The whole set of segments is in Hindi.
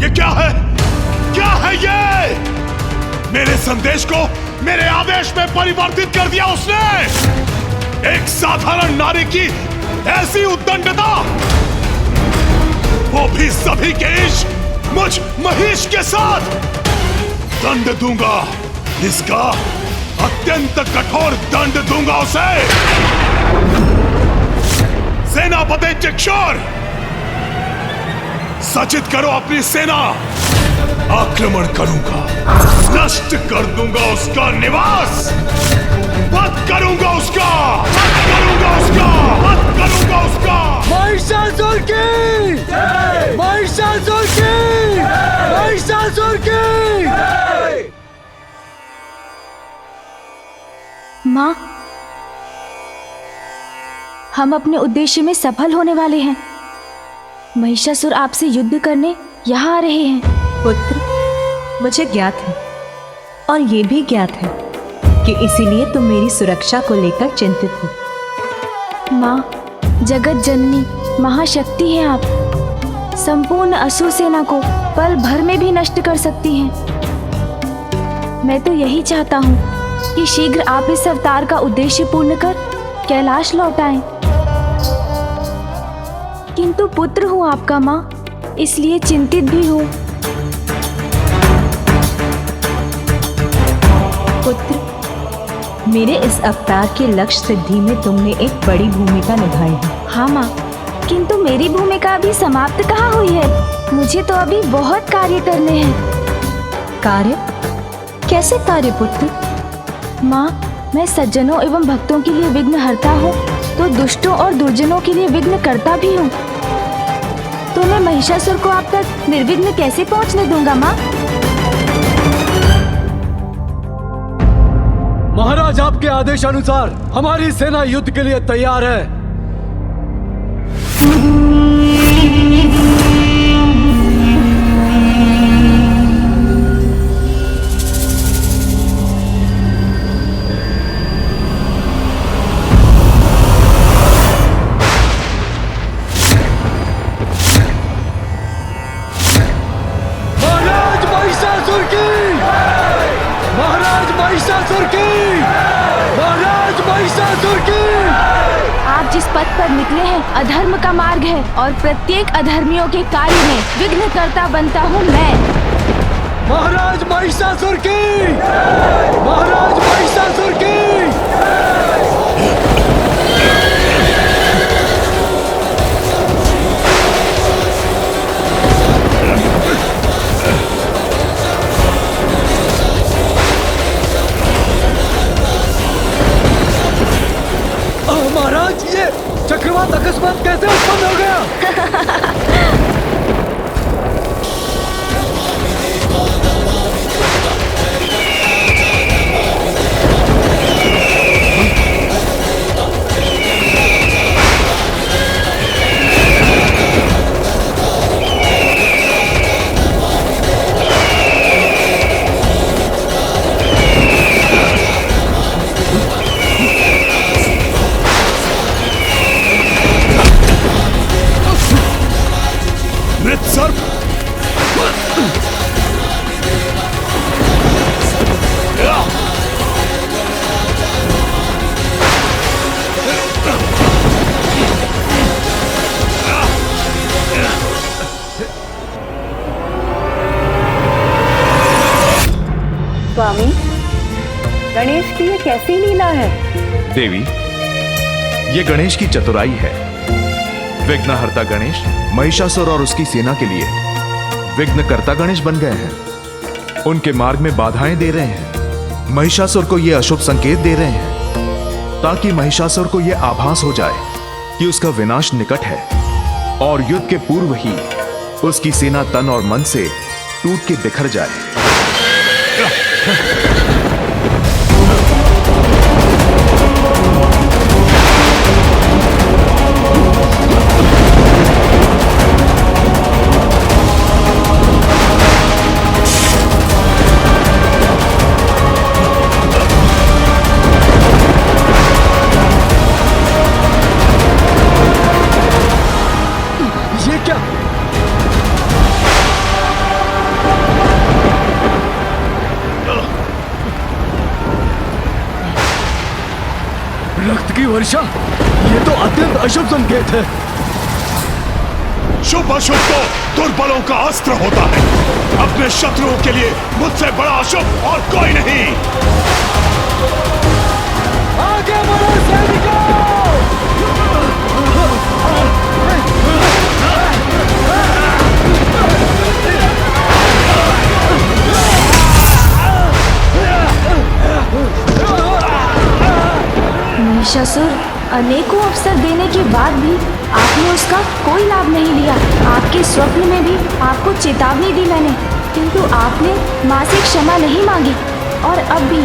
ये क्या है? क्या है ये? मेरे संदेश को मेरे आदेश में परिवर्तित कर दिया उसने। एक साधारण नारी की ऐसी उद्दंडता, वो भी सभी के इश्क मुझ महिष के साथ। दंड दूंगा, इसका अत्यंत कठोर दंड दूंगा उसे। सेनापति चिक्षुर, सचित करो अपनी सेना। आक्रमण करूंगा, नष्ट कर दूंगा उसका निवास, वध करूंगा उसका, वध करूंगा उसका, वध करूंगा उसका। महिषासुर की, महिषासुर की, महिषासुर की। माँ, हम अपने उद्देश्य में सफल होने वाले हैं। महिषासुर आपसे युद्ध करने यहाँ आ रहे हैं। पुत्र, मुझे ज्ञात है और ये भी ज्ञात है कि इसीलिए तुम मेरी सुरक्षा को लेकर चिंतित हो। माँ, जगत जननी महाशक्ति हैं आप। संपूर्ण असुर सेना को पल भर में भी नष्ट कर सकती हैं। मैं तो यही चाहता हूँ कि शीघ्र आप इस अवतार का उद्देश्य पूर्ण कर कैलाश लौट आएं। किंतु पुत्र हूँ आपका माँ, इसलिए चिंतित भी हूँ। पुत्र, मेरे इस अवतार के लक्ष्य सिद्धि में तुमने एक बड़ी भूमिका निभाई है। हाँ माँ, किंतु मेरी भूमिका अभी समाप्त कहाँ हुई है। मुझे तो अभी बहुत कार्य करने हैं। कार्य? कैसे कार्य पुत्र? माँ, मैं सज्जनों एवं भक्तों के लिए विघ्न हरता हूँ, तो दुष्टों और दुर्जनों के लिए विघ्न करता भी हूँ। तो मैं महिषासुर को आप तक निर्विघ्न कैसे पहुँचने दूंगा माँ? महाराज, आपके आदेश अनुसार हमारी सेना युद्ध के लिए तैयार है। महाराज महिषासुर की, महाराज महिषासुर की, महाराज महिषासुर की। आप जिस पथ पर निकले हैं अधर्म का मार्ग है, और प्रत्येक अधर्मियों के कार्य में विघ्नकर्ता बनता हूँ मैं। महाराज महिषासुर की, महाराज महिषासुर की। महाराज, ये चक्रवात अकस्मात कैसे उत्पन्न हो गया? स्वामी, गणेश की ये कैसी लीला है? देवी, ये गणेश की चतुराई है। विघ्नहर्ता गणेश महिषासुर और उसकी सेना के लिए विघ्नकर्ता गणेश बन गए हैं। उनके मार्ग में बाधाएं दे रहे हैं। महिषासुर को ये अशुभ संकेत दे रहे हैं ताकि महिषासुर को यह आभास हो जाए कि उसका विनाश निकट है, और युद्ध के पूर्व ही उसकी सेना तन और मन से टूट के बिखर जाए। वर्षा, ये तो अत्यंत अशुभ संकेत है। शुभ अशुभ तो दुर्बलों का अस्त्र होता है। अपने शत्रुओं के लिए मुझसे बड़ा अशुभ और कोई नहीं। आगे बढ़ो सैनिकों! महिषासुर, अनेकों अवसर देने के बाद भी आपने उसका कोई लाभ नहीं लिया। आपके स्वप्न में भी आपको चेतावनी दी मैंने, किंतु आपने माँ से क्षमा नहीं मांगी। और अब भी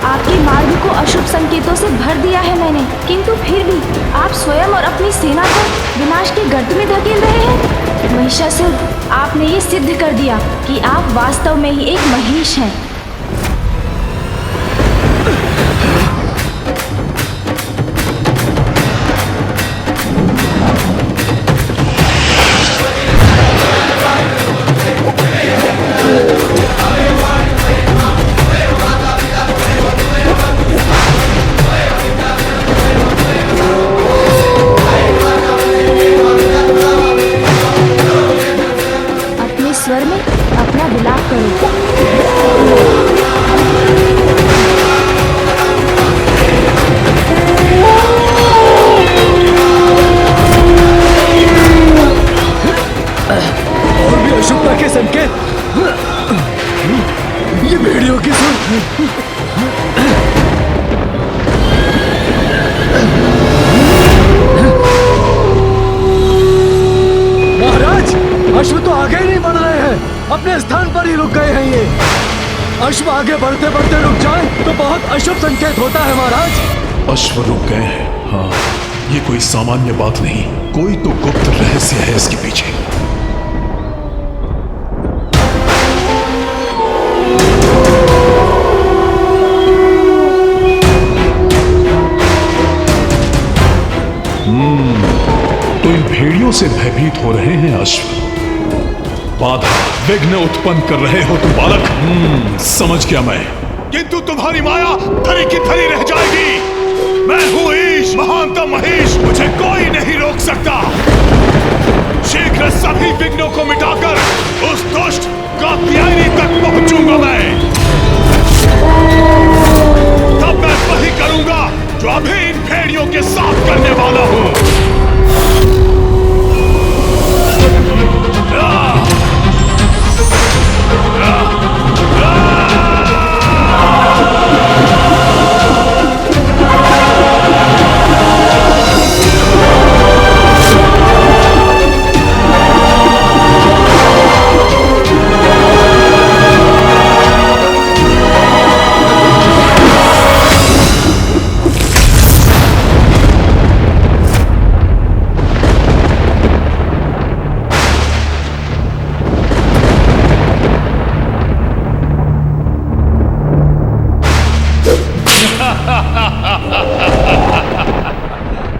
आपके मार्ग को अशुभ संकेतों से भर दिया है मैंने, किंतु फिर भी आप स्वयं और अपनी सेना को विनाश के गर्त में धकेल रहे हैं। महिषासुर, आपने ये सिद्ध कर दिया कि आप वास्तव में ही एक महिष हैं। स्वर में अपना विलाप करो। और भी अशुभता के संकेत। ये भेड़ियों की सुन। महाराज, अश्व तो आगे ही नहीं बढ़ रहे हैं, अपने स्थान पर ही रुक गए हैं। ये अश्व आगे बढ़ते बढ़ते रुक जाए तो बहुत अशुभ संकेत होता है महाराज। अश्व रुक गए हैं? हाँ, ये कोई सामान्य बात नहीं, कोई तो गुप्त रहस्य है इसके पीछे। तो इन भेड़ियों से भयभीत हो रहे हैं अश्व, बाधा विघ्न उत्पन्न कर रहे हो तुम बालक। समझ गया मैं, किंतु तुम्हारी माया धरी की धरी रह जाएगी। मैं हूं ईश, महानतम महेश, मुझे कोई नहीं रोक सकता। शीघ्र सभी विघ्नों को मिटाकर उस दुष्ट कात्यायनी तक पहुंचूंगा मैं। तब मैं वही करूंगा जो अभी इन भेड़ियों के साथ करने वाला हूं।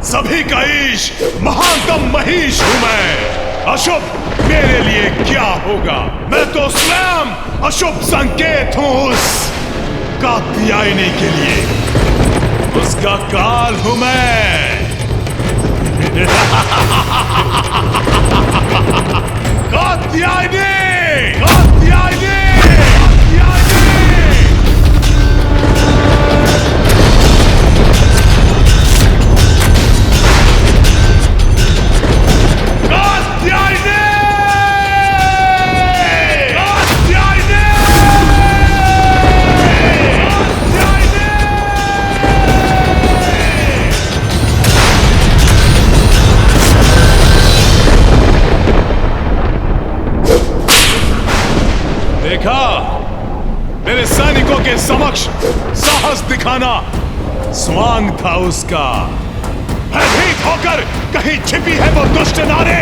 सभी का ईश, महानतम महीश हूं मैं। अशुभ मेरे लिए क्या होगा? मैं तो स्वयं अशुभ संकेत हूं उस कात्यायनी के लिए, उसका काल हूं मैं। कात्यायनी, कात्यायनी, देखा, मेरे सैनिकों के समक्ष साहस दिखाना स्वांग था उसका। भयभीत होकर कहीं छिपी है वो दुष्ट नारी।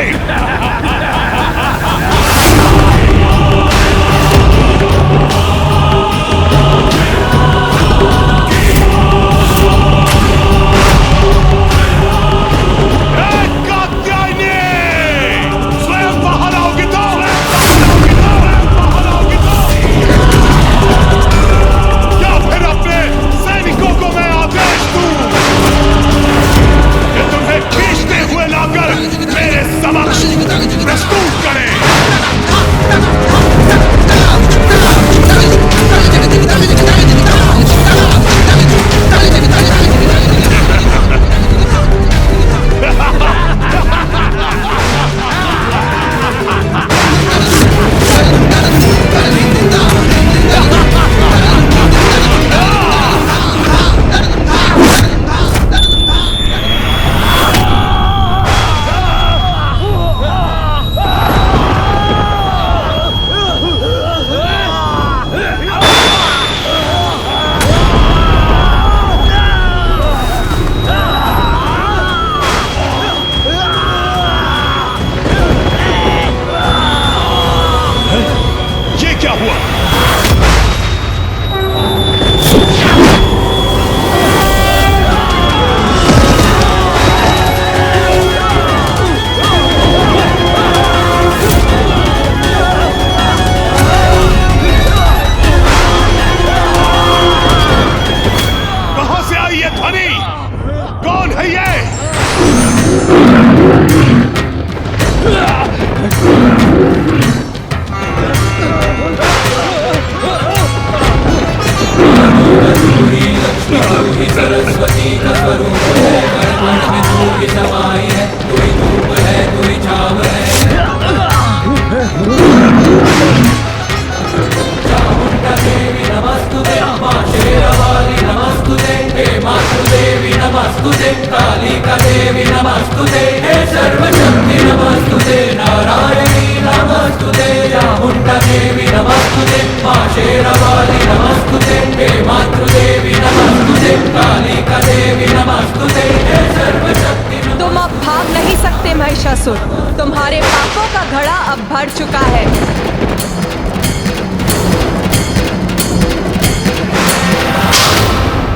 तुम अब भाग नहीं सकते महिषासुर, तुम्हारे पापों का घड़ा अब भर चुका है।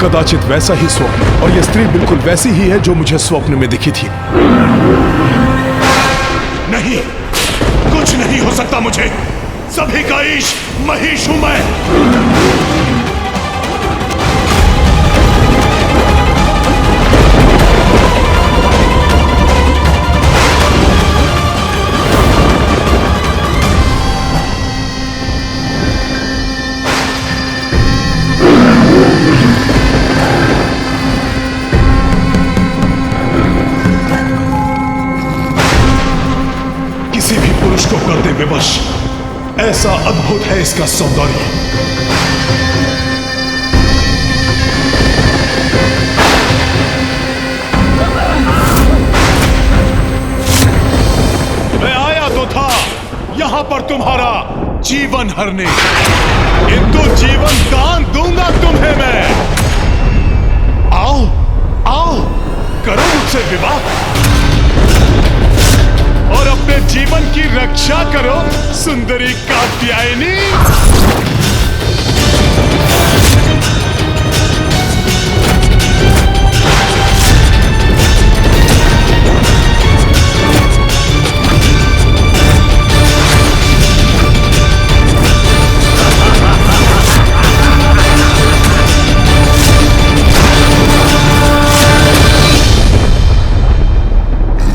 कदाचित वैसा ही स्वप्न, और यह स्त्री बिल्कुल वैसी ही है जो मुझे स्वप्न में दिखी थी। नहीं, कुछ नहीं हो सकता मुझे। सभी का ईश महिष हूं मैं। किसी भी पुरुष को कर दे विवश, ऐसा अद्भुत है इसका सौंदर्य। मैं आया तो था यहां पर तुम्हारा जीवन हरने, किंतु जीवन दान दूंगा तुम्हें मैं। आओ आओ, करो मुझसे विवाह और अपने जीवन की रक्षा करो सुंदरी कात्यायनी।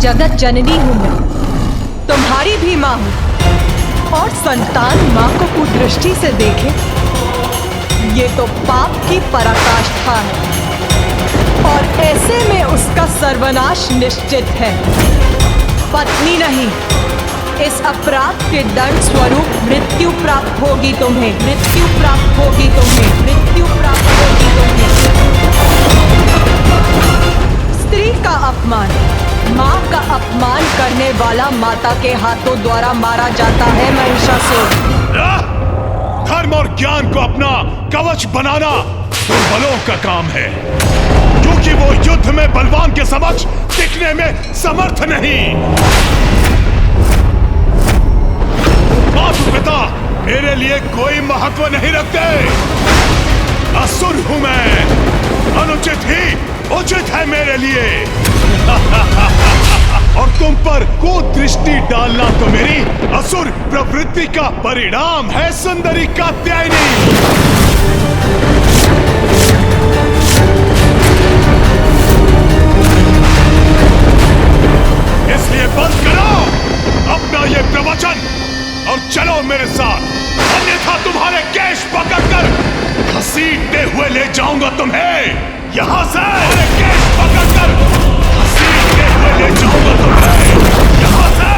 जगत जननी हूं मैं, तुम्हारी भी मां हूं, और संतान मां को कुदृष्टि से देखे, ये तो पाप की पराकाष्ठा है, और ऐसे में उसका सर्वनाश निश्चित है। पत्नी नहीं, इस अपराध के दंड स्वरूप मृत्यु प्राप्त होगी तुम्हें, मृत्यु प्राप्त होगी तुम्हें, मृत्यु प्राप्त होगी तुम्हें। स्त्री का अपमान, माँ का अपमान करने वाला माता के हाथों द्वारा मारा जाता है महिषासुर। धर्म और ज्ञान को अपना कवच बनाना दुर्बलों का काम है, क्योंकि वो युद्ध में बलवान के समक्ष टिकने में समर्थ नहीं। माता पिता मेरे लिए कोई महत्व नहीं रखते। असुर हूं मैं, अनुचित ही उचित है मेरे लिए। और तुम पर कुदृष्टि डालना तो मेरी असुर प्रवृत्ति का परिणाम है सुंदरी कात्यायनी। इसलिए बंद करो अपना ये प्रवचन और चलो मेरे साथ, अन्यथा तुम्हारे केश पकड़कर घसीटते हुए ले जाऊंगा तुम्हें यहां से। केश पकड़कर घसीटते हुए ले जाऊंगा तुम्हें यहां से।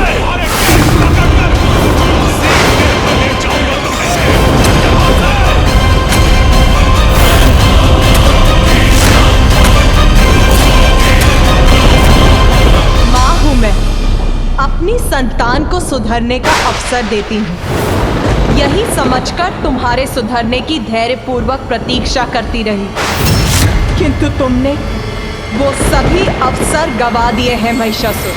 केश पकड़कर घसीटते हुए ले जाऊंगा तुम्हें यहां से। मां हूं मैं, अपनी संतान को सुधरने का अवसर देती हूँ, यही समझकर तुम्हारे सुधरने की धैर्यपूर्वक प्रतीक्षा करती रही, किंतु तुमने वो सभी अवसर गवा दिए हैं महिषासुर।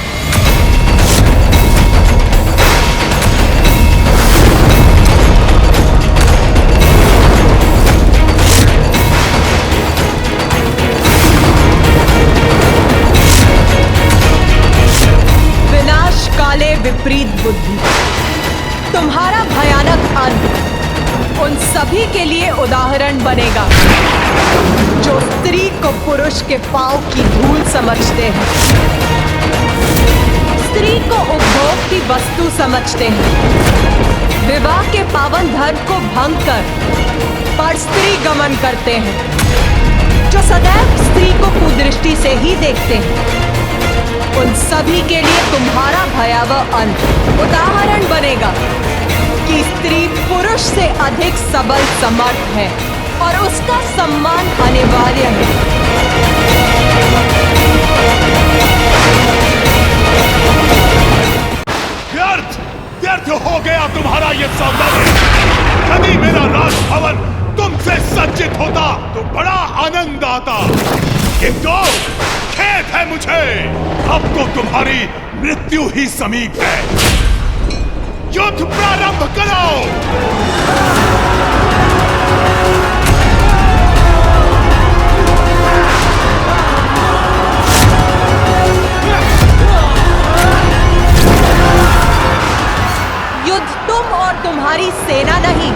विनाश काले विपरीत बुद्धि, तुम्हारा भयानक अंत उन सभी के लिए उदाहरण बनेगा जो स्त्री को पुरुष के पांव की धूल समझते हैं, स्त्री को उपभोग की वस्तु समझते हैं, विवाह के पावन धर्म को भंग कर पर स्त्री गमन करते हैं, जो सदैव स्त्री को कुदृष्टि से ही देखते हैं। उन सभी के लिए तुम्हारा भयावह अंत उदाहरण बनेगा कि स्त्री पुरुष से अधिक सबल समर्थ है और उसका सम्मान अनिवार्य है। व्यर्थ व्यर्थ हो गया तुम्हारा ये सौंदर्य। यदि मेरा राजभवन तुमसे सज्जित होता तो बड़ा आनंद आता, किंतु खेद है मुझे, अब तो तुम्हारी मृत्यु ही समीप है। युद्ध प्रारंभ करो। युद्ध तुम और तुम्हारी सेना नहीं,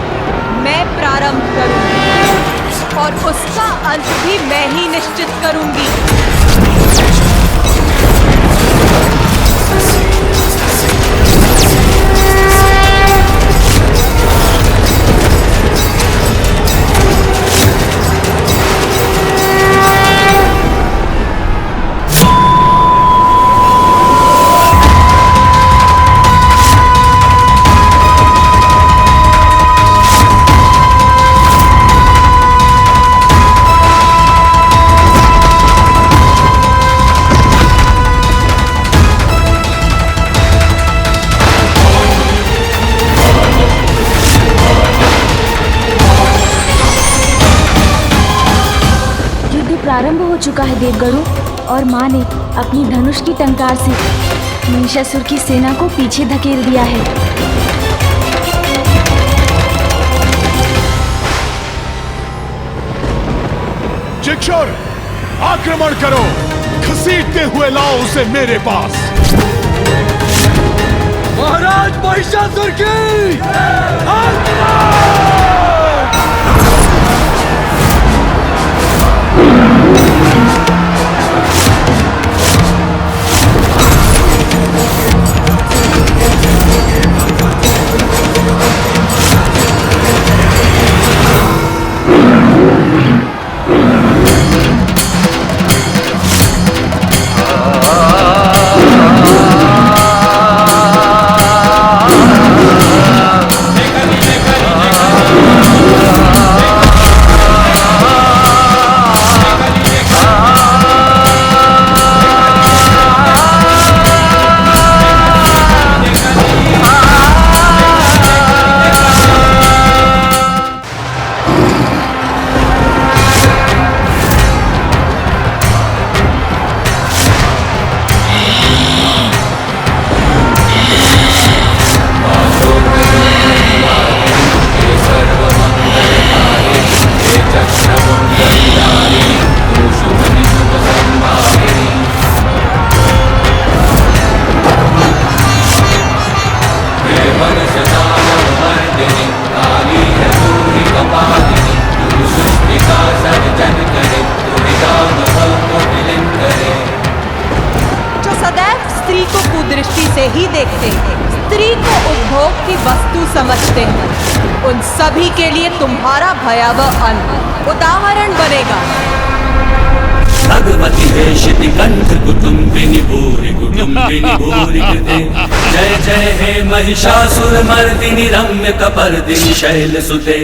मैं प्रारंभ करूंगी और उसका अंत भी मैं ही निश्चित करूंगी। प्रारंभ हो चुका है देवगणों, और माँ ने अपनी धनुष की टंकार से महिषासुर की सेना को पीछे धकेल दिया है। चिक्षुर, आक्रमण करो, घसीटते हुए लाओ उसे मेरे पास। महाराज महिषासुर की ही देखते हैं, स्त्री को उपभोग की वस्तु समझते हैं, उन सभी के लिए तुम्हारा भयावह अंत उदाहरण बनेगा। भगवती हेशिति कंठ कुटुम्बिनी भूरि कृते। जय जय हे महिषासुर मर्दिनि रम्य कपर्दिनि शैल सुते।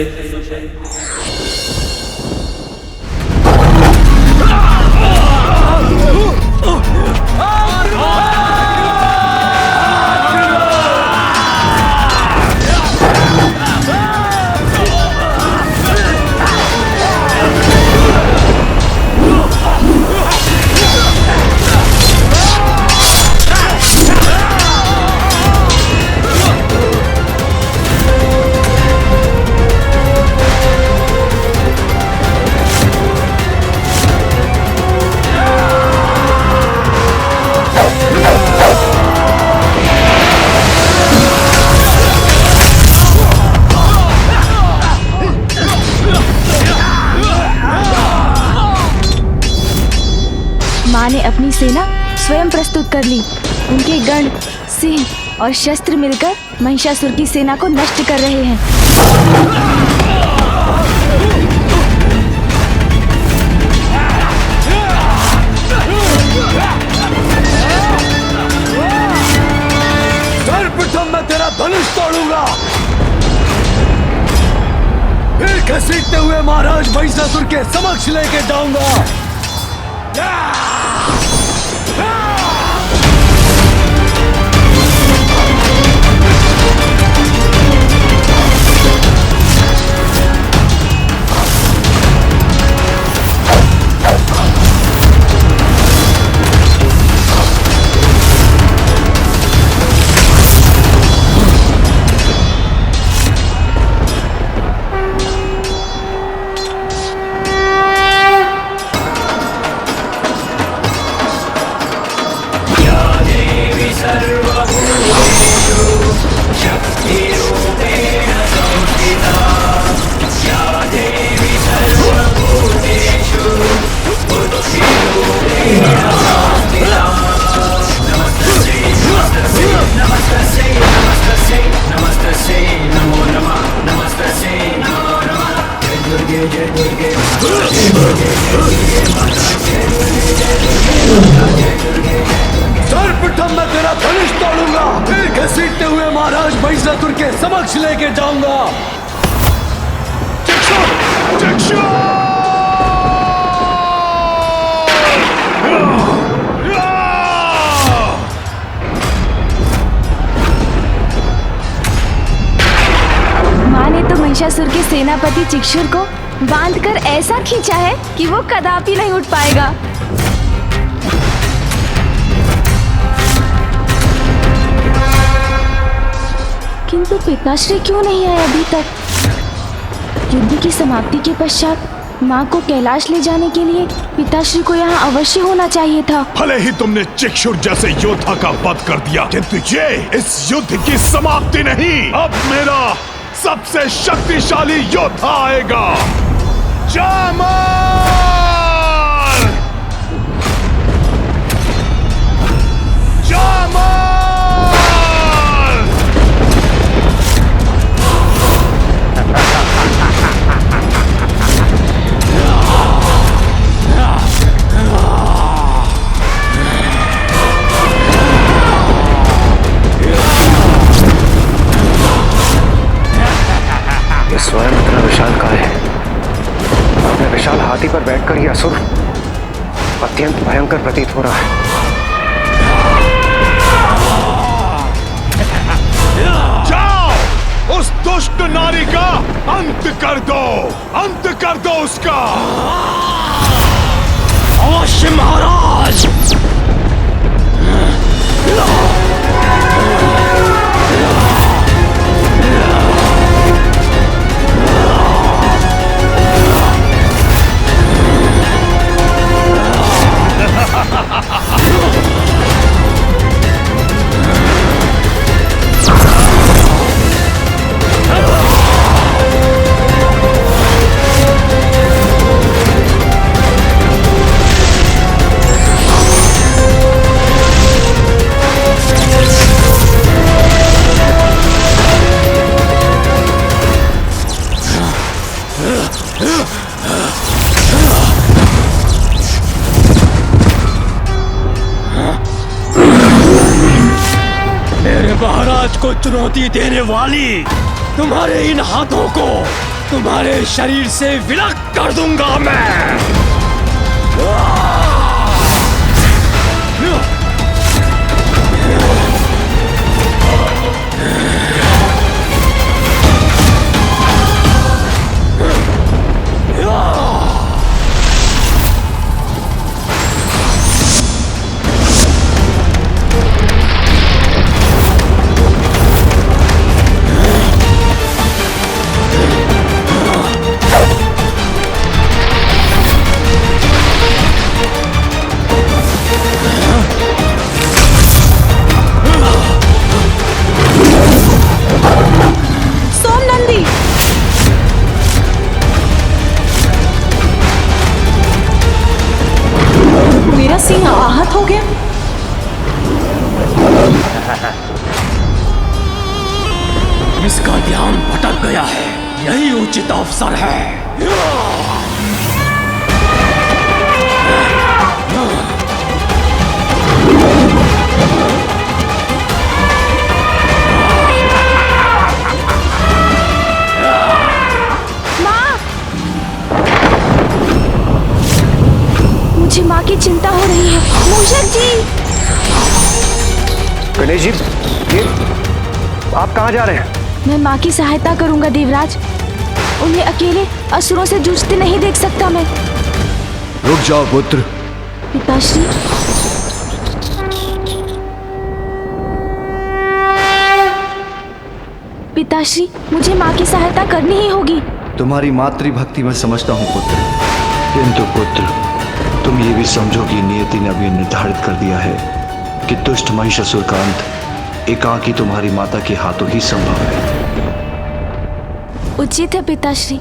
माँ ने अपनी सेना स्वयं प्रस्तुत कर ली। उनके गण, सिंह और शस्त्र मिलकर महिषासुर की सेना को नष्ट कर रहे हैं। सर्वप्रथम मैं तेरा धनुष तोड़ूंगा, फिर घसीटते हुए महाराज महिषासुर के समक्ष लेके जाऊंगा। सर्वप्रथम मैं तेरा धनुष तोड़ूंगा, फिर घसीटते हुए महाराज महिषासुर के समक्ष लेके जाऊंगा। माँ ने तो महिषासुर के सेनापति चिक्षुर को बांधकर ऐसा खींचा है कि वो कदापि नहीं उठ पाएगा। किंतु पिताश्री क्यों नहीं आए अभी तक? युद्ध की समाप्ति के पश्चात माँ को कैलाश ले जाने के लिए पिताश्री को यहाँ अवश्य होना चाहिए था। भले ही तुमने चिक्षुर जैसे योद्धा का वध कर दिया, किंतु ये इस युद्ध की समाप्ति नहीं। अब मेरा सबसे शक्तिशाली योद्धा आएगा, जामर! जामर! ये स्वयं इतना विशाल काय है। अपने विशाल हाथी पर बैठकर ये असुर अत्यंत भयंकर प्रतीत हो रहा है। जाओ, उस दुष्ट नारी का अंत कर दो, अंत कर दो उसका। अवश्य महाराज। महाराज को चुनौती देने वाली तुम्हारे इन हाथों को तुम्हारे शरीर से विलग कर दूंगा मैं। सिंह आहत हो गया। इसका ध्यान भटक गया है, यही उचित अवसर है। मुझे माँ की चिंता हो रही है। मूषक जी! गणेश जी, ये आप कहाँ जा रहे हैं? मैं माँ की सहायता करूंगा देवराज। उन्हें अकेले असुरों से जूझते नहीं देख सकता मैं। रुक जाओ पुत्र। पिताश्री, पिताश्री, मुझे माँ की सहायता करनी ही होगी। तुम्हारी मातृभक्ति मैं समझता हूँ पुत्र, किंतु पुत्र तुम ये भी समझो कि नियति ने अभी निर्धारित कर दिया है कि दुष्ट महिषासुर का अंत एकाकी तुम्हारी माता के हाथों ही संभव है। उचित है पिताश्री।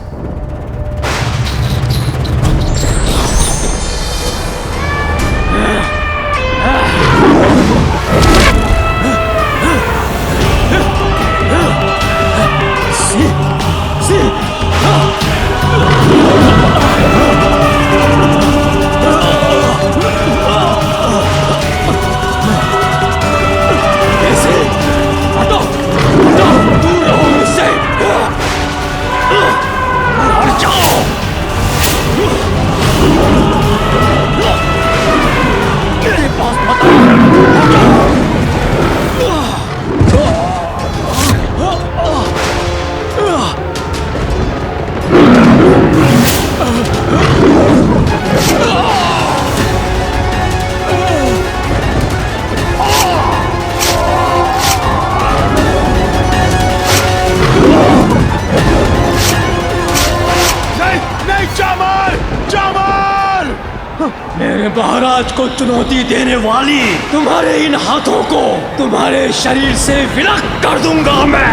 मैं महाराज को चुनौती देने वाली तुम्हारे इन हाथों को तुम्हारे शरीर से विलग कर दूंगा मैं।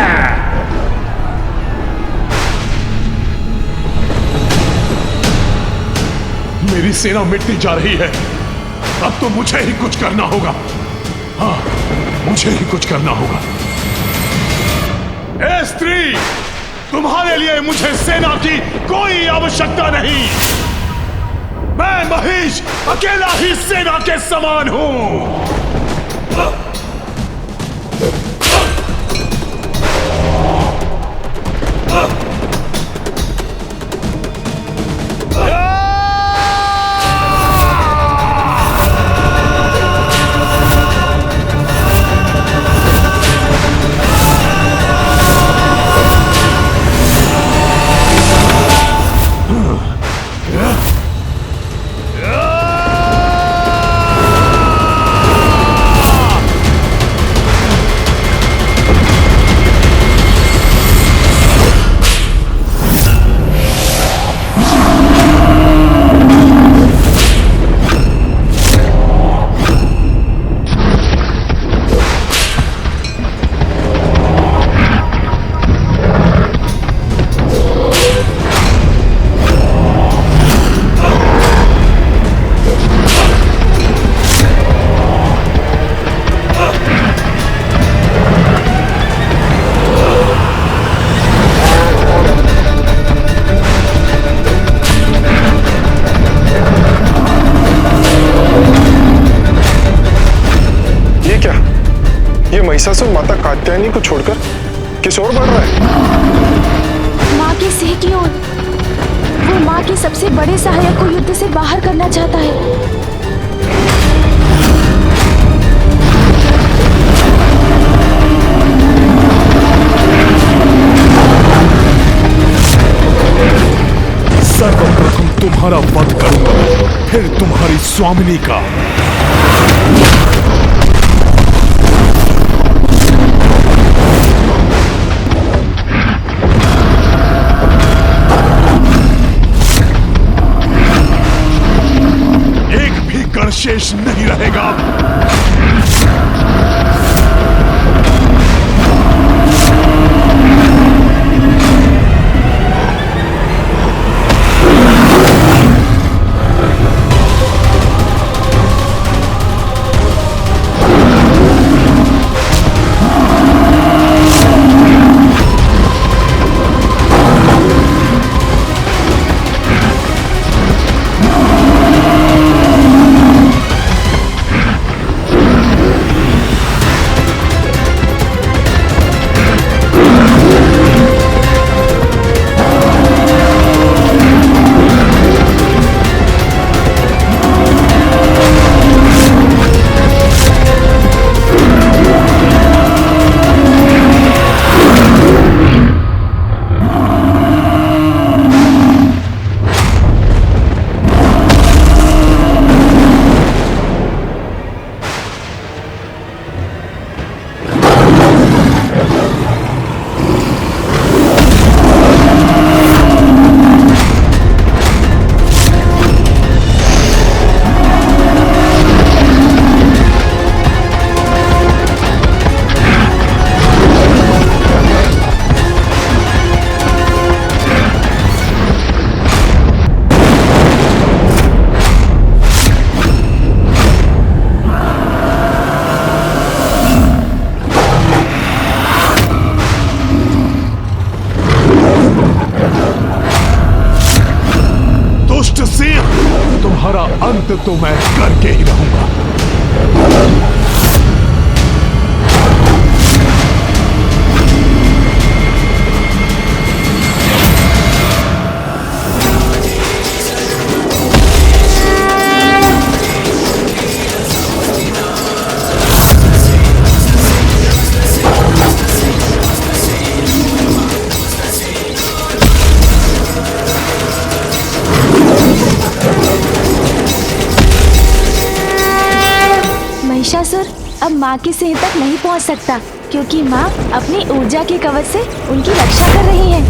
मेरी सेना मिटती जा रही है, अब तो मुझे ही कुछ करना होगा। हाँ, मुझे ही कुछ करना होगा। ए स्त्री, तुम्हारे लिए मुझे सेना की कोई आवश्यकता नहीं। मैं महिष अकेला ही सेना के समान हूं। महिषासुर माता कात्यायनी को छोड़कर किस ओर बढ़ रहा है? माँ के सिंह की ओर। वो माँ के सबसे बड़े सहायक को युद्ध से बाहर करना चाहता है। सर्वप्रथम तुम्हारा वध करूंगा, फिर तुम्हारी स्वामिनी का। शेष नहीं रहेगा। तुम्हारा अंत तो मैं करके ही रहूंगा। महिषासुर अब माँ के सिंह तक नहीं पहुँच सकता, क्योंकि माँ अपनी ऊर्जा के कवच से उनकी रक्षा कर रही है।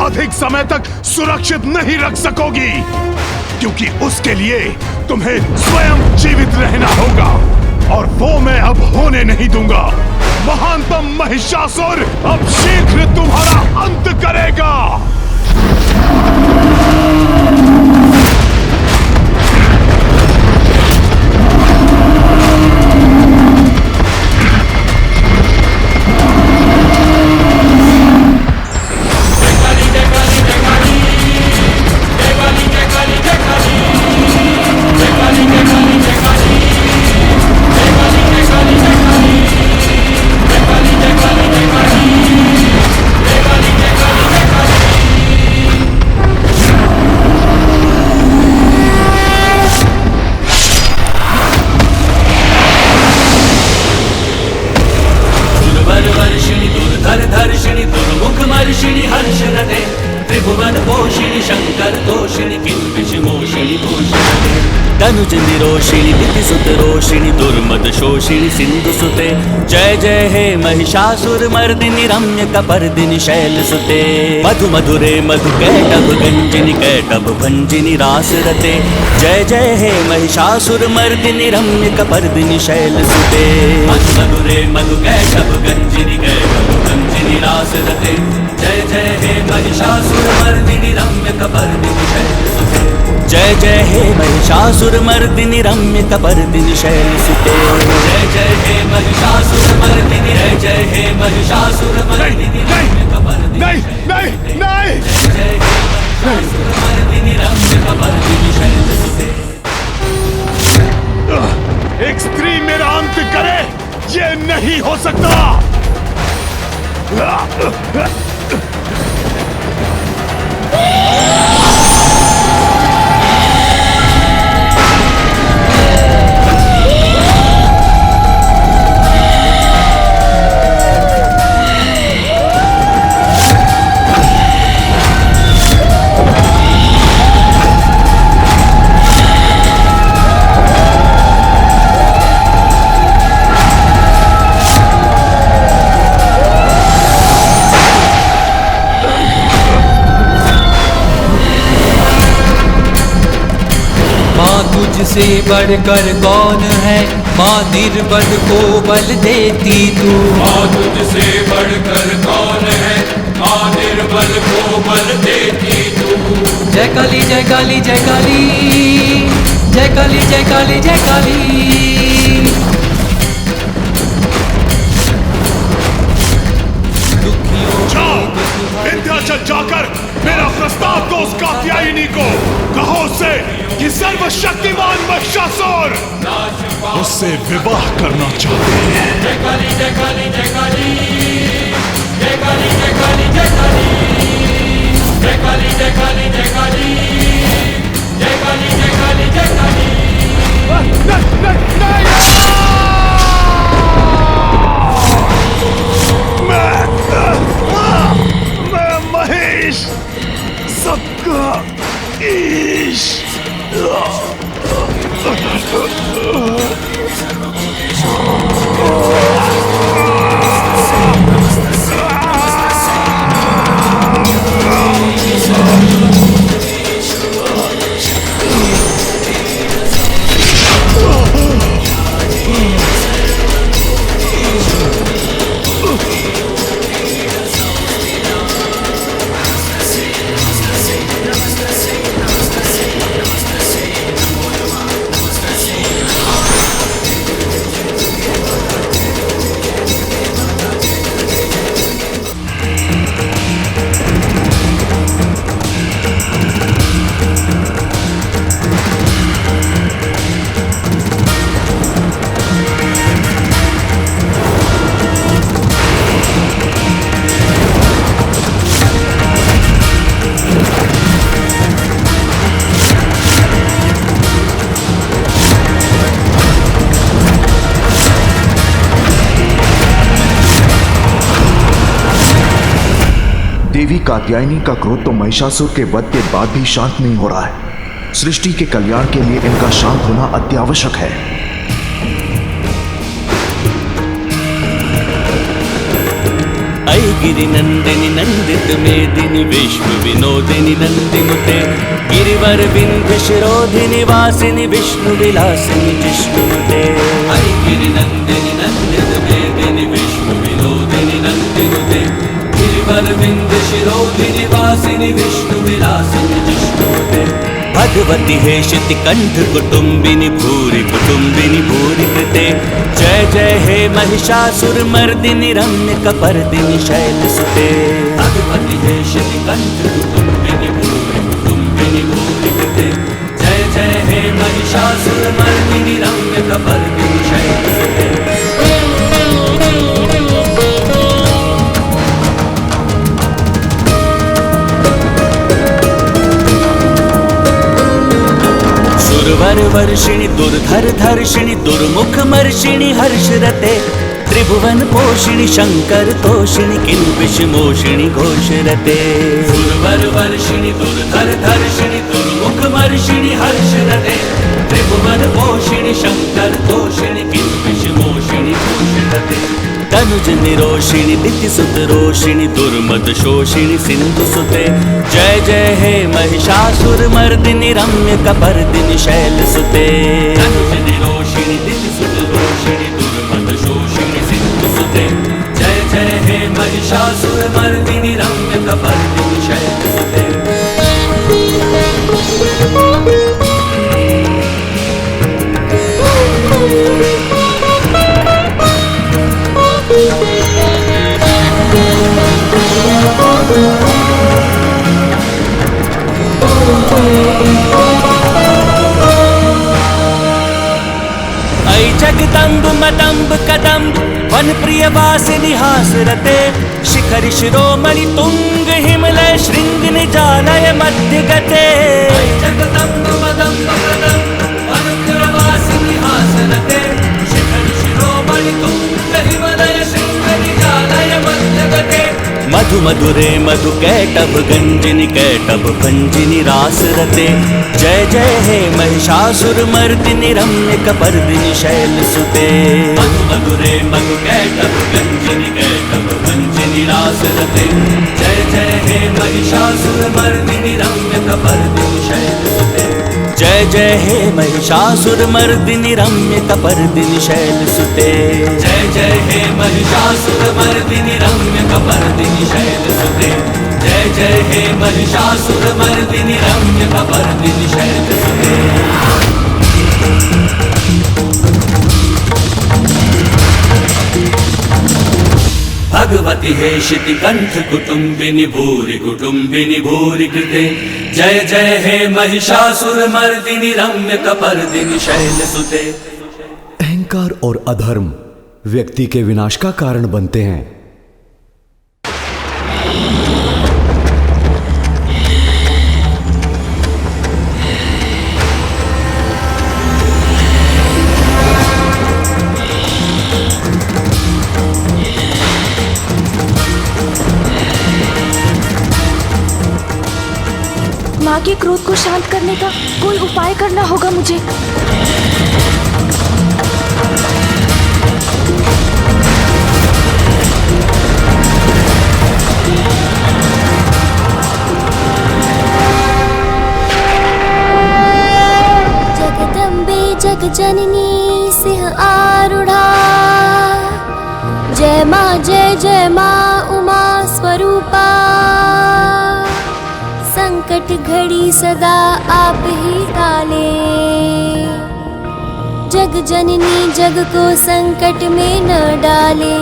अधिक समय तक सुरक्षित नहीं रख सकोगी, क्योंकि उसके लिए तुम्हें स्वयं जीवित रहना होगा, और वो मैं अब होने नहीं दूंगा। महानतम महिषासुर अब शीघ्र तुम्हारा अंत करेगा। तनुज निरोषिणी दितिसुत रोषिणी दुर्मद शोषिणी सिंधु सुते जय जय हे महिषासुर मर्दिनी रम्य कपर्दिनी शैल सुते मधु मधुरे मधु कैटभ गंजिनी कैटभ भंजिनी रास रते जय जय हे महिषासुर मर्दिनी रम्य कपर्दिनी शैल सुते मधु मधुरे मधु कैटभ गंजिनी कैटभ भंजिनी रास रते जय जय हे महिषासुर मर्दिनी रम्य कपर्दिनी शैल सुते जय जय हे महिषासुर मर्दिनी रम्य कपर्दिनी शैल सुते जय जय हे महिषासुर मर्दिनी जय जय हे महिषासुर मर्दिनी रम्य कपर्दिनी नहीं नहीं नहीं जय जय हे महिषासुर मर्दिनी रम्य कपर्दिनी शैल सुते। एक स्त्री मेरा अंत करे, ये नहीं हो सकता। तुझसे बढ़कर कौन है माँ निर्बल को बल देती तू। माँ तुझसे बढ़कर कौन है माँ निर्बल को बल देती तू। जय काली जय काली जय काली जय काली जय काली जय काली। विंध्याचल जाकर मेरा प्रस्ताव दो उस कात्यायनी को, कहो उसे कि सर्वशक्तिमान महिषासुर उससे विवाह करना चाहते हैं। जय काली जय काली जय काली जय काली जय काली जय काली जय काली जय काली जय काली जय काली जय काली जय काली। मैं महेश, सबका ईश। देवी कात्यायनी का क्रोध तो महिषासुर के वध के बाद भी शांत नहीं हो रहा है। सृष्टि के कल्याण के लिए इनका शांत होना अत्यावश्यक है। ऐ हरि गिरि नंदिनी नंदित मेदिनी विश्व विनोदिनी नंदिनुते गिरिवर विंध्य शिरोधिनी वासिनी विष्णु विलासिनी जिष्णुनुते हरि गिरि नंदिनी नंदित मेदिनी विश्व विनोदिनी नंदिनुते गिरिवर विंध्य शिरोधिनी वासिनी विष्णु विलासिनी जिष्णुनुते भगवती हे शितिकंठ कुटुंबिनी भूरि कृते जय जय हे महिषासुर मर्दिनी रम्य कपर्दिनी शैलसुते भगवती हे शितिकंठ कुटुंबिनी भूरि कृते जय जय हे महिषासुर मर्दिनी रम्य कपर्दिनी शैलसुते सुरवर वर्षिणी दुर्धर धर्षिणी दुर्मुख मर्षिणी हर्षरते त्रिभुवन पोषिणी शंकर तोषिणी किल्बिष मोषिणी घोषरते सुरवर वर्षिणी दुर्धर धर्षिणी दुर्मुख मर्षिणी हर्षरते त्रिभुवन पोषिणी शंकर तोषिणी किल्बिष मोषिणी घोषरते तनुज निरोषिणी दितिसुत रोषिणी दुर्मद शोषिणी सिंधु सुते जय जय हे महिषासुर मर्दिनी रम्य कपर्दिनी शैलसुते तनुज निरोषिणी दितिसुत रोषिणी दुर्मद शोषिणी सिंधु सुते जय जय हे महिषासुर मर्दिनी रम्य कपर्दिनी शैलसुते जगदम्ब मदम्ब कदम्ब वन प्रिय वासिनी हासरते शिखरि शिरोमणि तुंग हिमलय श्रृंग निजालय मध्य गते जगदम्ब मदम्ब कदम्ब वन प्रिय वासिनी हासरते शिखरि शिरोमणि तुंग हिमलय श्रृंग निजालय मध्य गते मधु मधुरे मधु कैटभ गंजिनी कैटभ भंजिनी रासरते जय जय हे महिषासुर मर्दिनी रम्य कपर्दिनी शैलसुते मधु मधुरे मधु कैटभ गंजिनी कैटभ भंजिनी रासरते जय जय हे महिषासुर मर्दिनी रम्य कपर्दिनी शैलसुते जय जय हे महिषासुर मर्दिनी रम्य कपर्दिनी शैलसुते जय जय हे महिषासुर मर्दिनी रम्य कपर्दिनी शैलसुते जय जय हे महिषासुर मर्दिनी रम्य कपर्दिनी शैलसुते भगवती हे शितिकंठ कुटुंबिनी भूरि कृते जय जय हे महिषासुर मर्दिनी रम्य कपर्दिनी शैलसुते। अहंकार और अधर्म व्यक्ति के विनाश का कारण बनते हैं। माँ के क्रोध को शांत करने का कोई उपाय करना होगा मुझे। जगदम्बे जगजननी सिंह आरूढ़ा जय माँ उमा स्वरूपा संकट घड़ी सदा आप ही टाले जग जननी जग को संकट में न डाले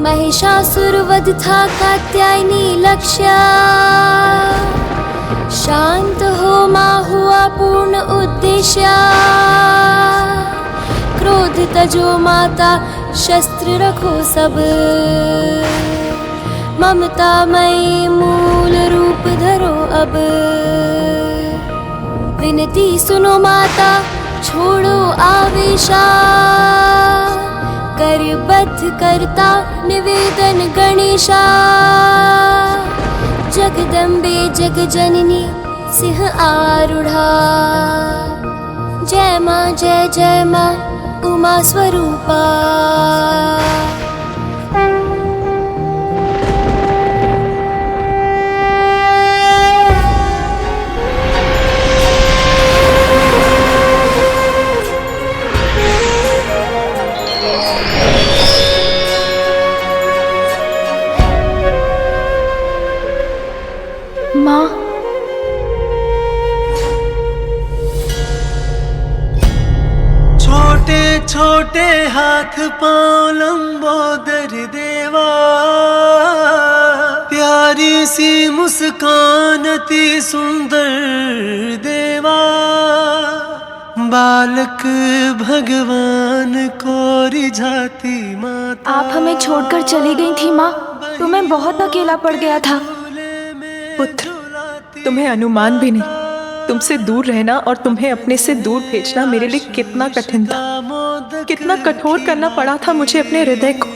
महिषासुर वध था कात्यायनी लक्ष्य शांत हो माँ हुआ पूर्ण उद्देश्य क्रोध तजो माता शस्त्र रखो सब ममता मई मूल रूप धरो अब विनती सुनो माता छोड़ो आवेशा कर बद्ध करता निवेदन गणेशा जगदम्बे जगजननी सिंह आरूढ़ा जय माँ उमा स्वरूपा। हाथ पाँव लंबोदर देवा, प्यारी सी मुस्कान अति सुंदर देवा, बालक भगवान को रिझाती माता। आप हमें छोड़कर चली गई थी माँ, तो मैं बहुत अकेला पड़ गया था। पुत्र, तुम्हें अनुमान भी नहीं, तुमसे दूर रहना और तुम्हें अपने से दूर भेजना मेरे लिए कितना कठिन था। कितना कठोर करना पड़ा था मुझे अपने हृदय को,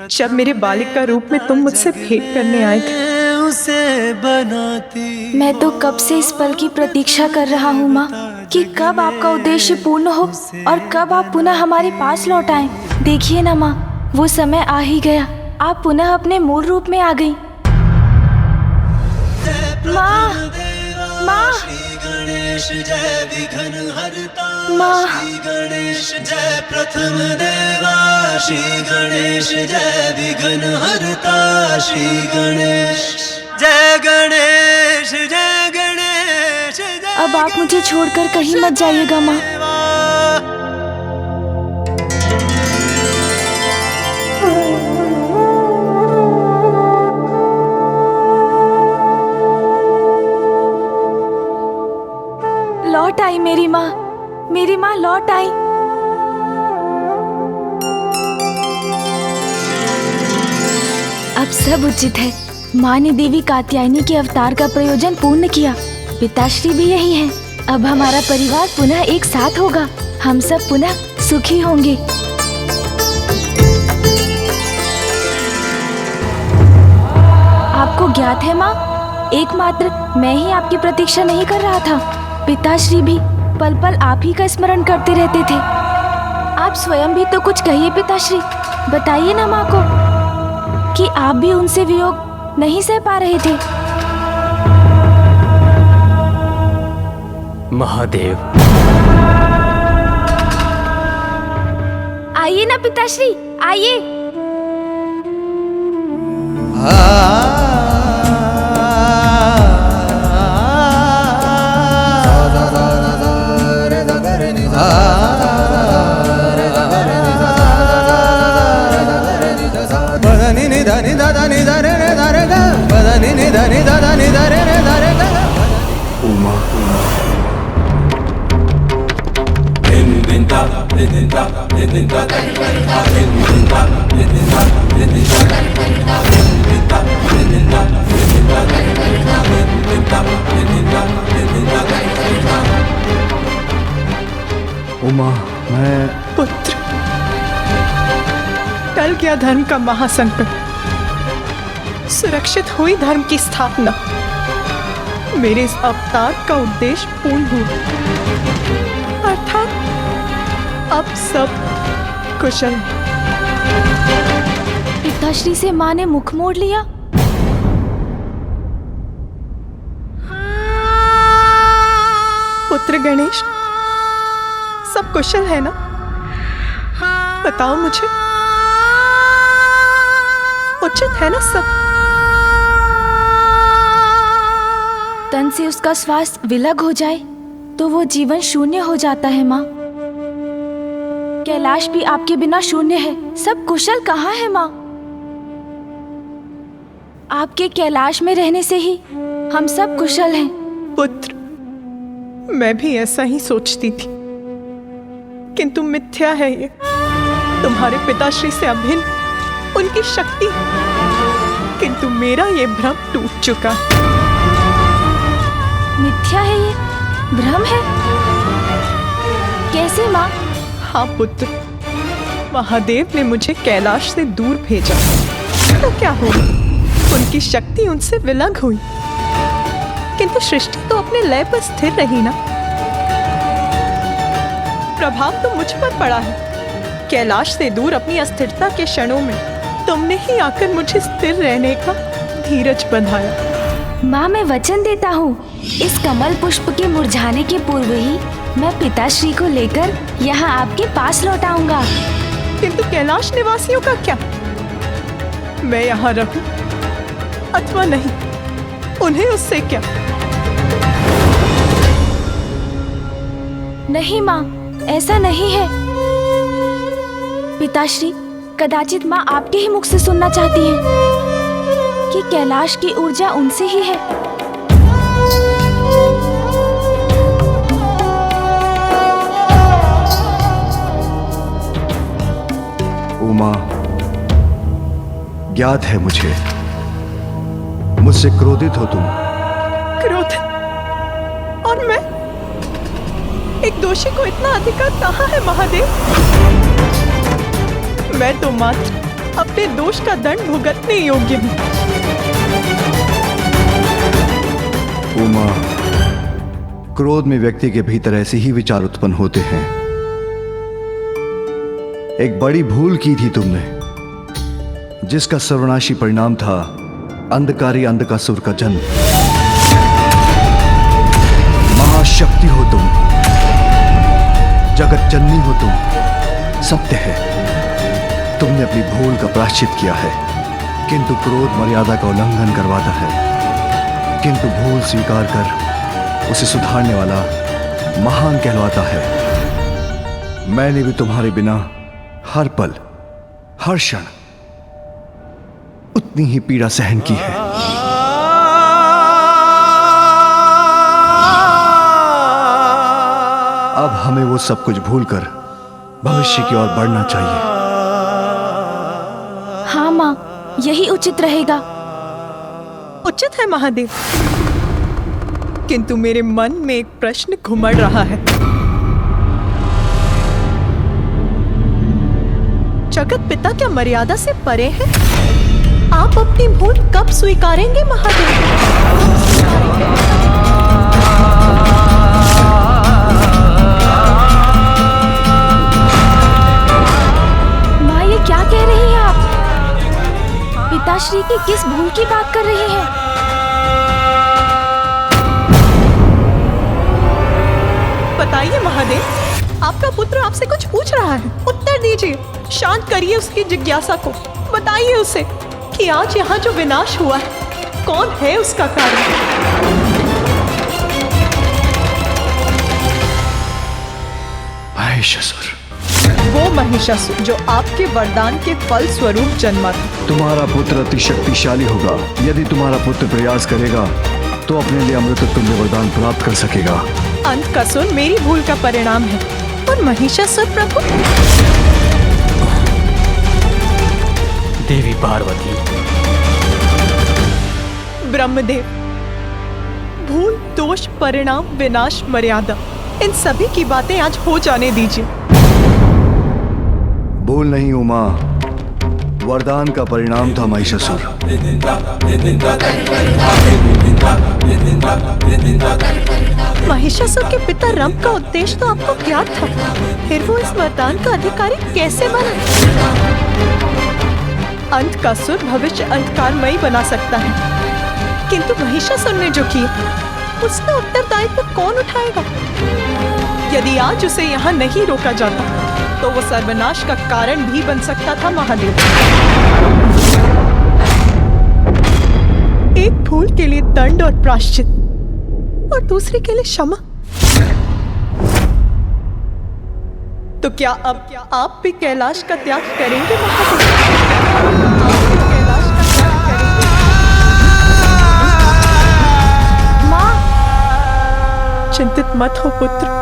जब मेरे बालिक का रूप में तुम मुझसे भेंट करने आए थे। मैं तो कब से इस पल की प्रतीक्षा कर रहा हूँ माँ, कि कब आपका उद्देश्य पूर्ण हो और कब आप पुनः हमारे पास लौट आएं। देखिए ना माँ, वो समय आ ही गया, आप पुनः अपने मूल रूप में आ गई। माँ, माँ, गणेश जय विघ्न हरता, माँ, श्री गणेश जय प्रथम देवा, श्री गणेश जय विघ्न हरता, श्री गणेश जय गणेश जय गणेश जय। अब आप मुझे छोड़कर कहीं मत जाइएगा माँ। लौट आई मेरी माँ लौट आई। अब सब उचित है। माँ ने देवी कात्यायनी के अवतार का प्रयोजन पूर्ण किया, पिताश्री भी यही हैं। अब हमारा परिवार पुनः एक साथ होगा, हम सब पुनः सुखी होंगे। आपको ज्ञात है माँ, एकमात्र मैं ही आपकी प्रतीक्षा नहीं कर रहा था, पिताश्री भी पल पल आप ही का स्मरण करते रहते थे। आप स्वयं भी तो कुछ कहिए पिताश्री, बताइए ना माँ को कि आप भी उनसे वियोग नहीं सह पा रहे थे। महादेव, आइए ना पिताश्री, आइए। उमा, उमा, मैं पुत्र, टल गया धर्म का महासंकट, सुरक्षित हुई धर्म की स्थापना, मेरे इस अवतार का उद्देश्य पूर्ण हुआ, अर्थात अब सब कुशल। पिताश्री से माँ ने मुख मोड़ लिया। पुत्र गणेश, सब कुशल है ना? बताओ मुझे, उचित है ना सब? तन से उसका श्वास विलग हो जाए तो वो जीवन शून्य हो जाता है माँ। कैलाश भी आपके बिना शून्य है। सब कुशल कहाँ है माँ? आपके कैलाश में रहने से ही हम सब कुशल हैं। पुत्र, मैं भी ऐसा ही सोचती थी, किंतु मिथ्या है ये। तुम्हारे पिताश्री से अभिन्न उनकी शक्ति, किंतु मेरा ये भ्रम टूट चुका। मिथ्या है ये, भ्रम है? कैसे माँ? हाँ पुत्र, महादेव ने मुझे कैलाश से दूर भेजा, तो क्या हुआ? उनकी शक्ति उनसे विलग हुई, किंतु सृष्टि तो अपने लय पर स्थिर रही ना। प्रभाव तो मुझ पर पड़ा है। कैलाश से दूर अपनी अस्थिरता के क्षणों में तुमने ही आकर मुझे स्थिर रहने का धीरज बंधाया। माँ, मैं वचन देता हूँ, इस कमल पुष्प के मुरझाने के पूर्व ही मैं पिताश्री को लेकर यहाँ आपके पास लौट आऊंगा। किंतु कैलाश निवासियों का क्या? मैं यहाँ रहूं अथवा नहीं, उन्हें उससे क्या? नहीं माँ, ऐसा नहीं है। पिताश्री, कदाचित माँ आपके ही मुख से सुनना चाहती हैं कि कैलाश की ऊर्जा उनसे ही है। उमा, ज्ञात है मुझे, मुझसे क्रोधित हो तुम। क्रोध? और मैं? एक दोषी को इतना अधिकार कहाँ है महादेव? मैं तो मात्र अपने दोष का दंड भुगतने योग्य हूँ। उमा, क्रोध में व्यक्ति के भीतर ऐसे ही विचार उत्पन्न होते हैं। एक बड़ी भूल की थी तुमने, जिसका सर्वनाशी परिणाम था अंधकारी अंधकासुर का जन्म। महाशक्ति हो तुम, जगत जननी हो तुम। सत्य है, तुमने अपनी भूल का प्रायश्चित किया है, किंतु क्रोध मर्यादा का उल्लंघन करवाता है। किंतु भूल स्वीकार कर उसे सुधारने वाला महान कहलाता है। मैंने भी तुम्हारे बिना हर पल, हर क्षण उतनी ही पीड़ा सहन की है। अब हमें वो सब कुछ भूलकर भविष्य की ओर बढ़ना चाहिए। हाँ माँ, यही उचित रहेगा। उचित है महादेव, किंतु मेरे मन में एक प्रश्न घुमड़ रहा है। जगत पिता क्या मर्यादा से परे है? आप अपनी भूल कब स्वीकारेंगे महादेव? माँ, ये क्या कह रही हैं आप? पिताश्री की किस भूल की बात कर रही हैं? बताइए महादेव, आपका पुत्र आपसे कुछ पूछ रहा है, उत्तर दीजिए। शांत करिए उसकी जिज्ञासा को। बताइए उसे कि आज यहाँ जो विनाश हुआ है, कौन है उसका कारण? महिषासुर। वो महिषासुर जो आपके वरदान के फल स्वरूप जन्मा था। तुम्हारा पुत्र अति शक्तिशाली होगा। यदि तुम्हारा पुत्र प्रयास करेगा तो अपने लिए अमृत तुल्य वरदान प्राप्त कर सकेगा। अंधकासुर मेरी भूल का परिणाम है, और महिषासुर प्रभु देवी पार्वती, ब्रह्मदेव, भूल, दोष, परिणाम, विनाश, मर्यादा, इन सभी की बातें आज हो जाने दीजिए। भूल नहीं उमा, वरदान का परिणाम था महिषासुर। महिषासुर के पिता रंभ का उद्देश्य तो आपको ज्ञात था, फिर वो इस वरदान का अधिकारी कैसे बना? अंधकासुर भविष्य अंधकारमयी बना सकता है, किंतु महिषासुर ने जो किया उसका उत्तरदायित्व कौन उठाएगा? यदि आज उसे यहाँ नहीं रोका जाता तो वो सर्वनाश का कारण भी बन सकता था महादेव। एक भूल के लिए दंड और प्रायश्चित, और दूसरे के लिए क्षमा। तो क्या अब आप भी कैलाश का त्याग करेंगे महादेव? कैलाश का त्याग करेंगे? माँ, चिंतित मत हो पुत्र,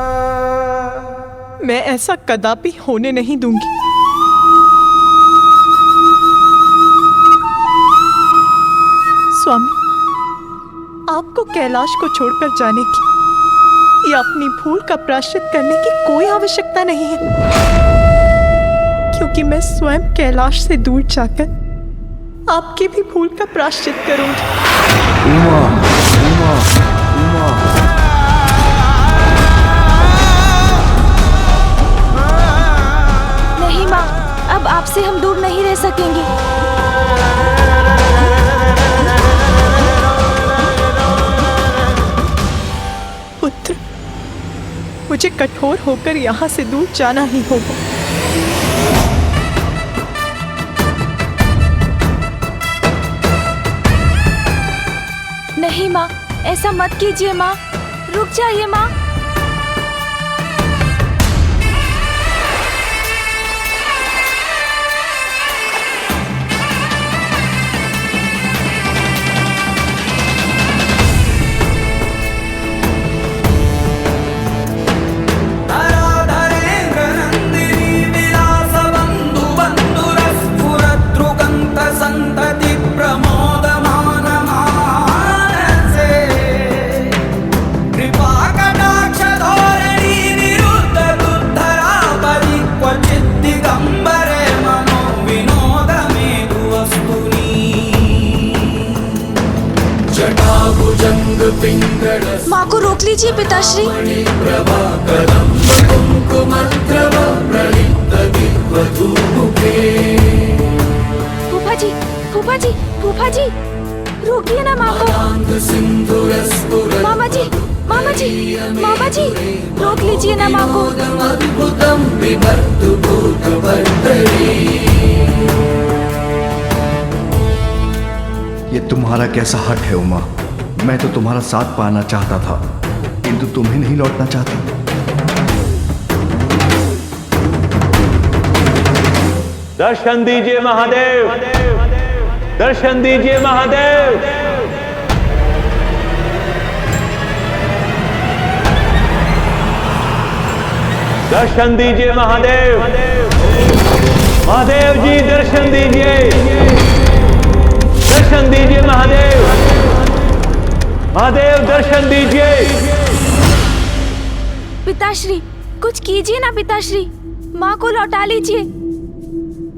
मैं ऐसा कदापि होने नहीं दूंगी। स्वामी, आपको कैलाश को छोड़कर जाने की या अपनी भूल का प्रायश्चित करने की कोई आवश्यकता नहीं है, क्योंकि मैं स्वयं कैलाश से दूर जाकर आपकी भी भूल का प्रायश्चित करूंगी। उमा, उमा, उमा। नहीं माँ, अब आपसे हम दूर नहीं रह सकेंगे। पुत्र, मुझे कठोर होकर यहाँ से दूर जाना ही होगा। नहीं माँ, ऐसा मत कीजिए माँ, रुक जाइए माँ। रोक लीजिए पिताश्री। फूफा जी, फूफा जी, फूफा जी, रोकिए ना माँ को। मामा जी, मामा जी, मामा जी, रोक लीजिए ना माँ को। ये तुम्हारा कैसा हक है उमा? मैं तो तुम्हारा साथ पाना चाहता था, किंतु तुम्हें नहीं लौटना चाहती। दर्शन दीजिए महादेव, दर्शन दीजिए महादेव। दर्शन दीजिए महादेव, महादेव जी दर्शन दीजिए, दर्शन दीजिए महादेव, महादेव दर्शन दीजिए। पिताश्री कुछ कीजिए ना पिताश्री, माँ को लौटा लीजिए।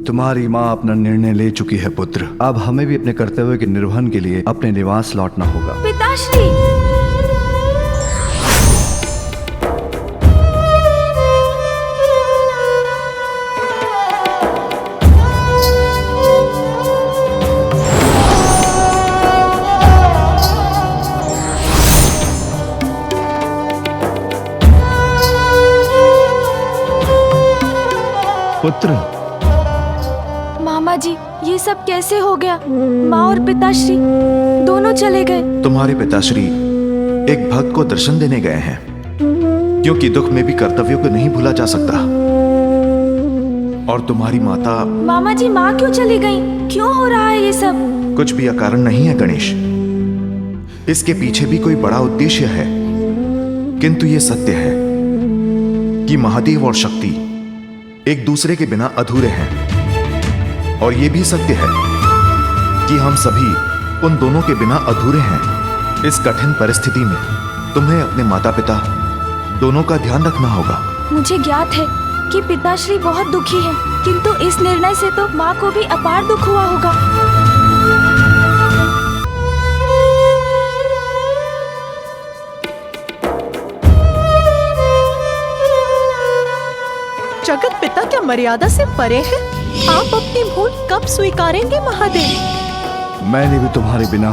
तुम्हारी माँ अपना निर्णय ले चुकी है पुत्र। अब हमें भी अपने कर्तव्य के निर्वहन के लिए अपने निवास लौटना होगा। पिताश्री, पुत्र, मामा जी ये सब कैसे हो गया? माँ और पिताश्री दोनों चले गए। तुम्हारे पिताश्री एक भक्त को दर्शन देने गए हैं, क्योंकि दुख में भी कर्तव्यों को नहीं भूला जा सकता। और तुम्हारी माता। मामा जी माँ क्यों चली गई? क्यों हो रहा है ये सब? कुछ भी अकारण नहीं है गणेश, इसके पीछे भी कोई बड़ा उद्देश्य है। किंतु ये सत्य है कि महादेव और शक्ति एक दूसरे के बिना अधूरे हैं, और ये भी सत्य है कि हम सभी उन दोनों के बिना अधूरे हैं। इस कठिन परिस्थिति में तुम्हें अपने माता पिता दोनों का ध्यान रखना होगा। मुझे ज्ञात है कि पिताश्री बहुत दुखी हैं, किंतु इस निर्णय से तो माँ को भी अपार दुख हुआ होगा। जगत पिता क्या मर्यादा से परे है? आप अपनी भूल कब स्वीकारेंगे महादेव? मैंने भी तुम्हारे बिना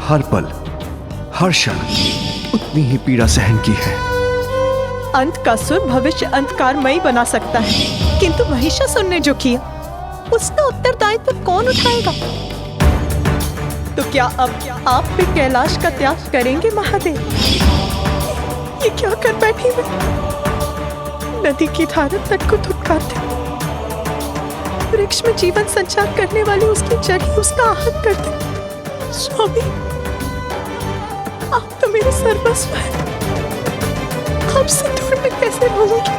हर पल हर क्षण उतनी ही पीड़ा सहन की है। अंत का सुर भविष्य अंधकारमयी बना सकता है, किंतु महिषासुर ने जो किया उसका उत्तरदायित्व कौन उठाएगा? तो क्या अब आप भी कैलाश का त्याग करेंगे महादेव? ये क्या कर बैठी मैं? नदी की धारा तट को धुतकारते, वृक्ष में जीवन संचार करने वाली उसकी जड़ ही उसका आहत करते। स्वामी, आप तो मेरे सर्वस्व हैं। आपसे दूर मैं कैसे रहूंगी?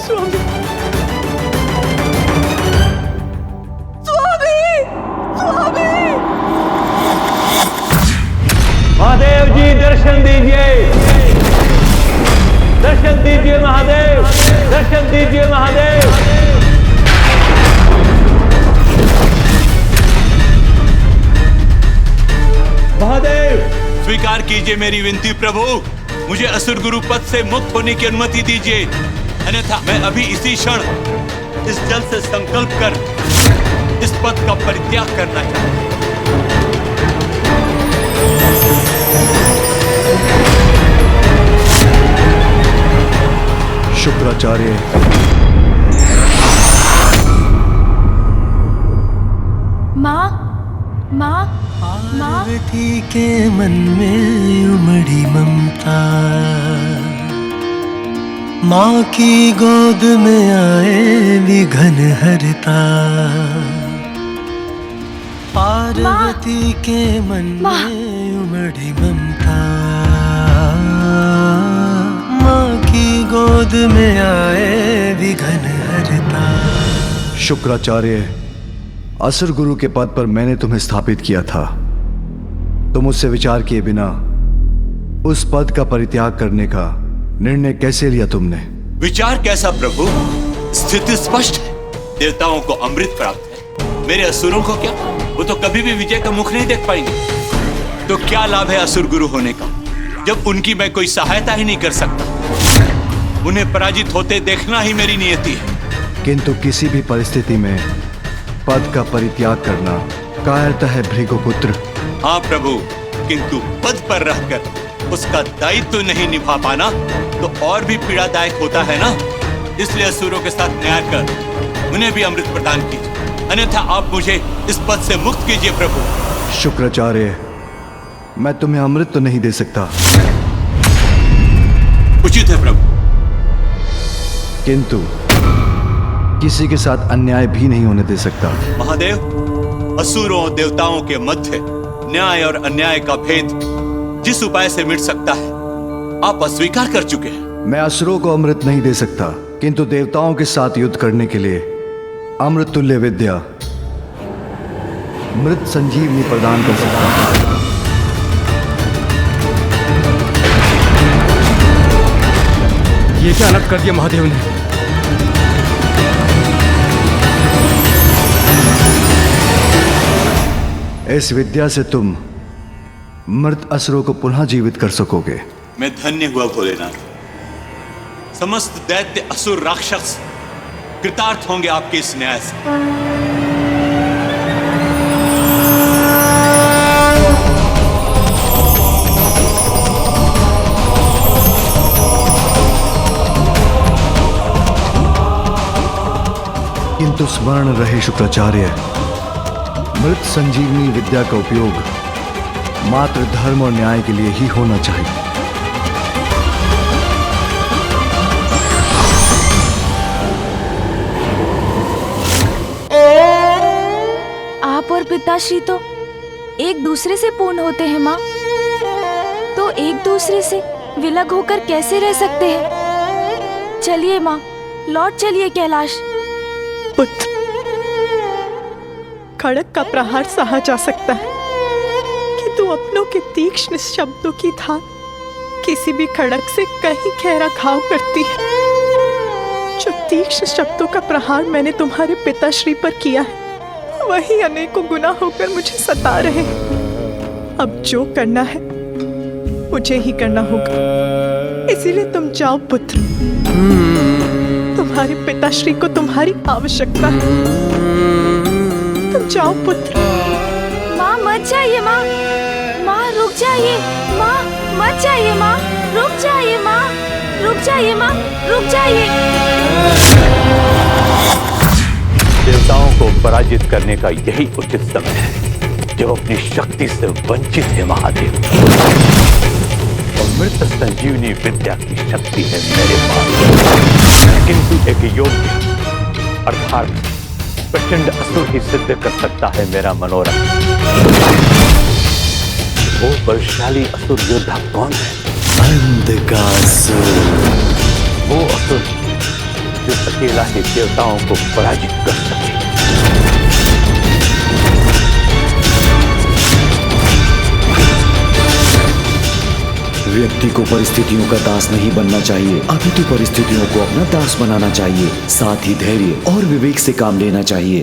स्वामी, स्वामी, स्वामी। महादेव जी दर्शन दीजिए, दर्शन दीजिए महादेव, दर्शन दीजिए महादेव। महादेव स्वीकार कीजिए मेरी विनती प्रभु, मुझे असुर गुरु पद से मुक्त होने की अनुमति दीजिए, अन्यथा मैं अभी इसी क्षण इस जल से संकल्प कर इस पद का परित्याग करना चाहता हूं। शुक्राचार्य, माँ, माँ, पार्वती के मन में उमड़ी ममता, माँ की गोद में आए विघन हरता। पार्वती के मन में उमड़ी ममता, माँ की गोद में आए विघन हरता। शुक्राचार्य, असुर गुरु के पद पर मैंने तुम्हें स्थापित किया था। तुम मुझसे विचार किए बिना उस पद का परित्याग करने का निर्णय कैसे लिया तुमने? विचार कैसा प्रभु? स्थिति स्पष्ट है, देवताओं को अमृत प्राप्त है, मेरे असुरों को क्या? वो तो कभी भी विजय का मुख नहीं देख पाएंगे। तो क्या लाभ है असुर गुरु होने का, जब उनकी मैं कोई सहायता ही नहीं कर सकता। उन्हें पराजित होते देखना ही मेरी नियति है। किंतु किसी भी परिस्थिति में पद का परित्याग करना कायरता है भृगुपुत्र। हाँ प्रभु, किंतु पद पर रहकर उसका दायित्व नहीं निभा पाना तो और भी पीड़ादायक होता है ना। इसलिए असुरों के साथ न्याय कर उन्हें भी अमृत प्रदान कीजिए, अन्यथा आप मुझे इस पद से मुक्त कीजिए प्रभु। शुक्राचार्य, मैं तुम्हें अमृत तो नहीं दे सकता, उचित है प्रभु, किंतु किसी के साथ अन्याय भी नहीं होने दे सकता। महादेव, असुरों और देवताओं के मध्य न्याय और अन्याय का भेद जिस उपाय से मिट सकता है आप अस्वीकार कर चुके हैं। मैं असुरों को अमृत नहीं दे सकता, किंतु देवताओं के साथ युद्ध करने के लिए अमृत तुल्य विद्या मृत संजीवनी प्रदान कर सकता हूं। ये क्या अलग कर दिया महादेव ने? इस विद्या से तुम मृत असुरों को पुनः जीवित कर सकोगे। मैं धन्य हुआ भोलेनाथ। समस्त दैत्य असुर राक्षस कृतार्थ होंगे आपके इस न्याय से। किंतु स्मरण रहे शुक्राचार्य, मृत संजीवनी विद्या का उपयोग मात्र धर्म और न्याय के लिए ही होना चाहिए। आप और पिताश्री तो एक दूसरे से पूर्ण होते हैं माँ, तो एक दूसरे से विलग होकर कैसे रह सकते हैं? चलिए माँ, लौट चलिए कैलाश। पुत्र, खड़ग का प्रहार सहा जा सकता है, किंतु अपनों के तीक्ष्ण शब्दों की धार किसी भी खड़ग से कहीं गहरा घाव करती है। जो तीक्ष्ण शब्दों का प्रहार मैंने तुम्हारे पिताश्री पर किया है, वही अनेकों गुना होकर मुझे सता रहे हैं। अब जो करना है मुझे ही करना होगा, इसीलिए तुम जाओ पुत्र। तुम्हारे पिताश्री को तुम्हारी आवश्यकता है, तुम जाओ पुत्र। माँ मत जाइए माँ, माँ रुक जाइए, माँ मत जाइए, माँ रुक जाइए, माँ रुक जाइए, माँ रुक जाइए। देवताओं को पराजित करने का यही उचित समय है जब अपनी शक्ति से वंचित है महादेव। और मृत संजीवनी विद्या की शक्ति है मेरे पास, किंतु एक योग्य अर्थात प्रचंड असुर ही सिद्ध कर सकता है मेरा मनोरथ। वो बलशाली असुर योद्धा कौन है? अंधकासुर, वो असुर जो अकेला ही देवताओं को पराजित कर सके। व्यक्ति को परिस्थितियों का दास नहीं बनना चाहिए, अपितु परिस्थितियों को अपना दास बनाना चाहिए। साथ ही धैर्य और विवेक से काम लेना चाहिए।